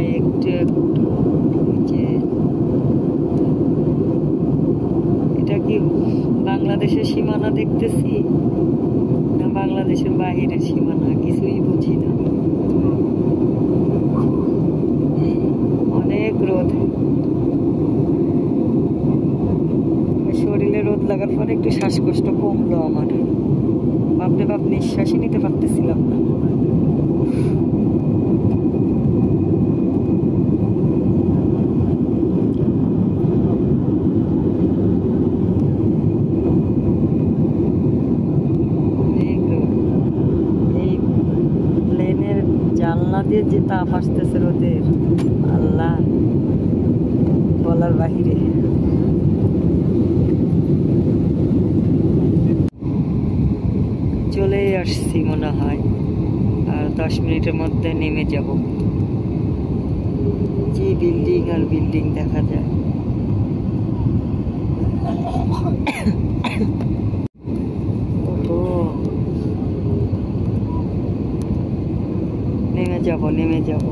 যায় একটু একটু। যে এটা কি বাংলাদেশের সীমানা দেখতেছি না বাংলাদেশের বাহিরের সীমানা, কিছুই বুঝি না। অনেক রোদ, শরীরে রোদ লাগার পরে একটু শ্বাসকষ্ট কমলো আমার। বাপরে বাপ, নিঃশ্বাসই নিতে পারতেছিলাম না। এই প্লেনের জানলা দিয়ে যে তাপ আসতেছে রোদের, আল্লাহ, বলার বাহিরে। চলে আসছি মনে হয়, আর 10 মিনিটের মধ্যে নেমে যাব। যে বিল্ডিং আর বিল্ডিং দেখা যায়। নেমে যাব।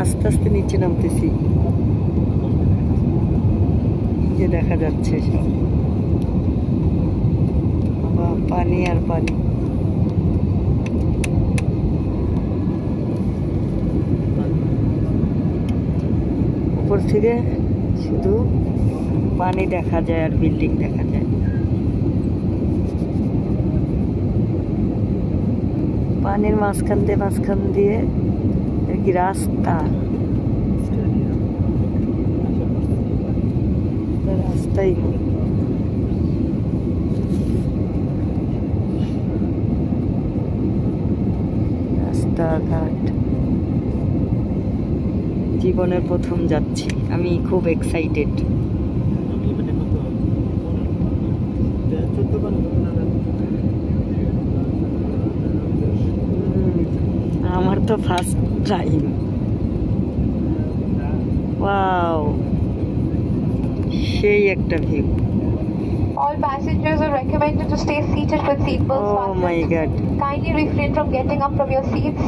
আস্তে আস্তে নিচে নামতেছি, যে দেখা যাচ্ছে সব পানি আর পানি। উপর থেকে শুধু পানি দেখা যায় আর বিল্ডিং দেখা যায়। পানির মাঝখান দিয়ে আর কি রাস্তাই রাস্তাঘাট। জীবনের প্রথম যাচ্ছি, আমি খুব এক্সাইটেড। আমার তো ফার্স্ট টাইম। ওয়াও, সেই একটা view. All passengers are recommended to stay seated with seatbelts fastened. Oh my God. Kindly refrain from getting up from your seats.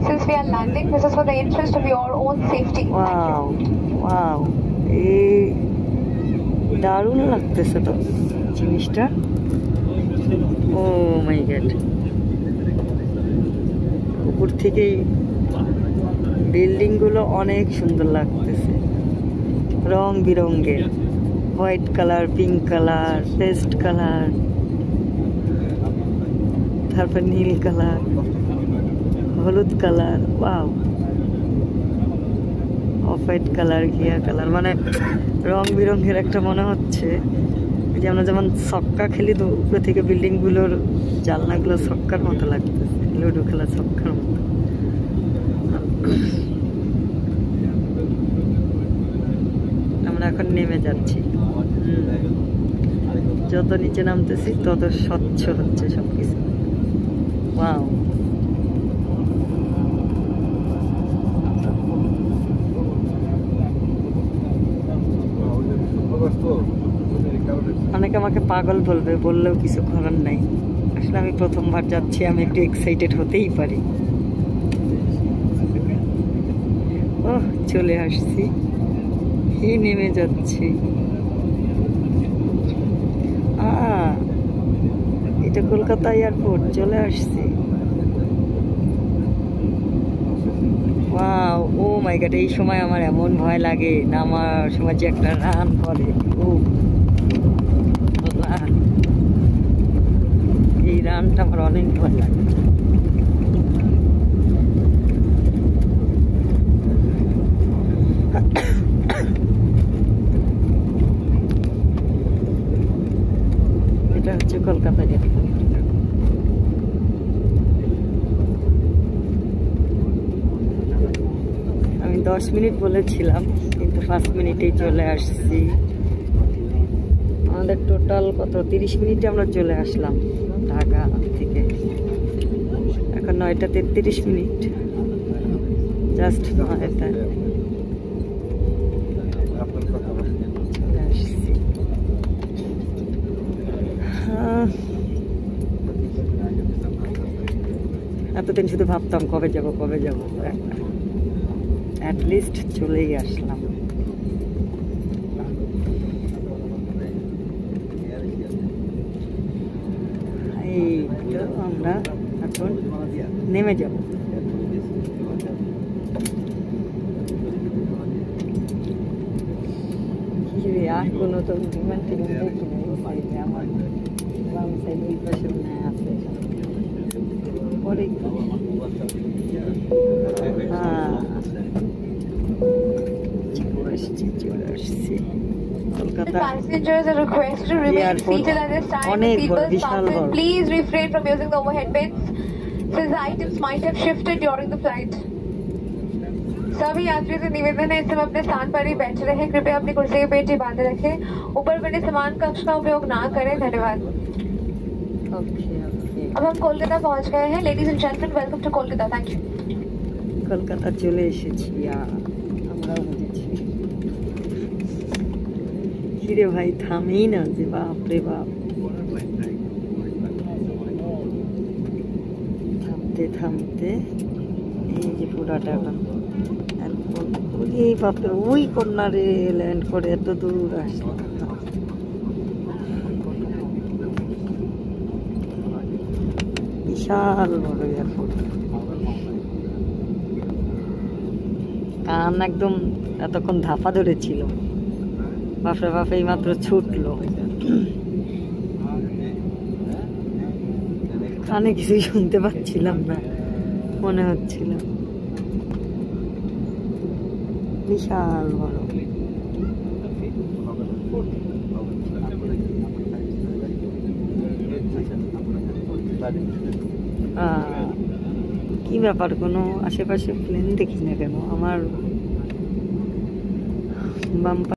Since we are landing, this is for the interest of your own safety. Wow, wow. এই দারুণ লাগতেছে তো জিনিসটা। Oh my God. উপর থেকেই building গুলো অনেক সুন্দর লাগতেছে, রং বিরঙ্গের। White colour, pink colour, paste colour, তারপর নীল কালার, হলুদ colour, wow, off white colour, ঘিয়া কালার, মানে রং বিরঙ্গের একটা মনে হচ্ছে যে আমরা যেমন ছক্কা খেলি তো উপরে থেকে বিল্ডিং গুলোর জানলাগুলো ছক্কার মতো লাগতেছে, লুডো খেলা ছক্কার মতো। আমরা এখন নেমে যাচ্ছি, যত নিচে নামতেছি তত স্বচ্ছ হচ্ছে সবকিছু। ওয়াও, অনেকে আমাকে পাগল বলবে, বললেও কিছু করার নাই। আসলে আমি প্রথমবার যাচ্ছি, আমি একটু এক্সাইটেড হতেই পারি। ওহ, চলে আসছি, নেমে যাচ্ছি। এটা কলকাতা এয়ারপোর্ট, চলে আসছি। ওয়াও, ও মাই গড, এই সময় আমার এমন ভয় লাগে নামার সময় যে একটা রান করে। এই রানটা আমার অনেক ভয় লাগে। এটা হচ্ছে কলকাতা এয়ারপোর্ট। আমি 10 মিনিট বলেছিলাম, কিন্তু 5 মিনিটেই চলে আসছি। আমাদের টোটাল কত, 30 মিনিটে আমরা চলে আসলাম ঢাকা থেকে। এখন 9টা 33 মিনিট, জাস্ট 9টা চলে আসছি। এতদিন শুধু ভাবতাম কবে যাব অ্যাটলিস্ট চলেই আসলাম। এই তো আমরা এখন নেমে যাব। আর কোনো তো বিমান টিমান দেখি না এই সাইডে, আমার বাম সাইড ওই পাশে মনে হয় আছে। পরে চলে আসছি Kolkata. Passengers are requested to remain Airport seated at this time. অনেক বড়, Seatbelts বিশাল fastened. বড়। Please refrain from using the overhead bins since the items might have shifted during the flight. सभी यात्रियों से निवेदन है इस समय अपने स्थान पर ही बैठे रहे। कृपया अपनी कुर्सी की पेटी बांधे रखें। ऊपर बने सामान कक्ष का उपयोग ना करें। धन्यवाद। ओके ओके, अब हम कोलकाता पहुंच गए हैं। Ladies and gentleman, welcome to Kolkata. Thank you. Kolkata চলে এসেছি। আমরাও বুঝেছি। কিরে ভাই থামেই না যে, বাপরে বাপ, থামতে থামতে এই যে পুরাটা ওই বাপরে ওই কর্নারে ল্যান্ড করে এত দূর আসে। বিশাল বড় এয়ারপোর্ট। কান একদম এতক্ষণ ধাপা ধরেছিল, বাপরে বাপ এই মাত্র ছুটলো। কানে কিছুই শুনতে পাচ্ছিলাম না, মনে হচ্ছিল বিশাল বড়। কি ব্যাপার, কোনো আশেপাশে প্লেন দেখি না কেন? আমার বাম